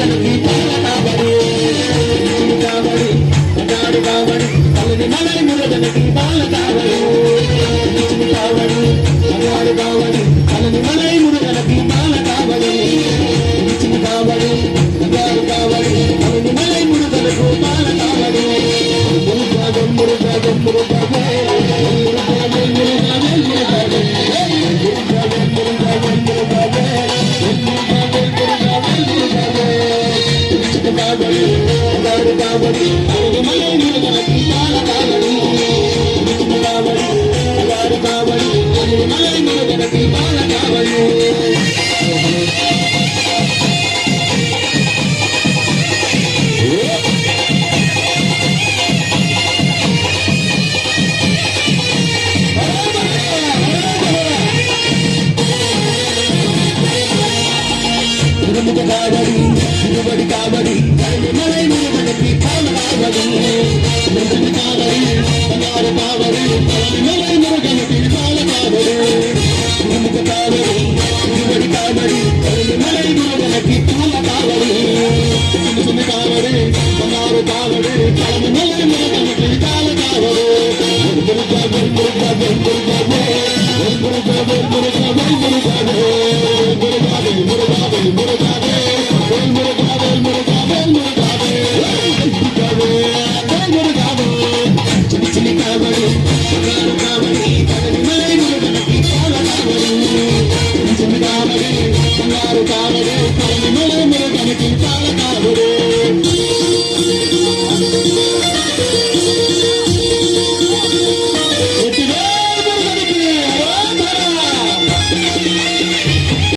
మురుగనకి పాల కావడి కావడి అగాడు కావడి తలని మలై మురుగనకి పాల కావడి కావడి అగాడు కావడి తలని మలై మురుగనకి పాల కావడి కావడి అగాడు కావడి తలని మలై మురుగనకు పాల కావడి మురుగ మురుగ మురుగ కావడి మలై మురుగనకి పాల కావడి కావడి కావడి మలై మురుగనకి పాల కావడి కావడి తిరుబడి కావడి మలై మురుగనకి పాల కావడి కావడి బంగారు కావడి మలై మురుగనకి పాల కావడి కావడి తిరుబడి కావడి మలై మురుగనకి పాల కావడి కావడి బంగారు కావడి మలై మురుగనకి పాల కావడి కావడి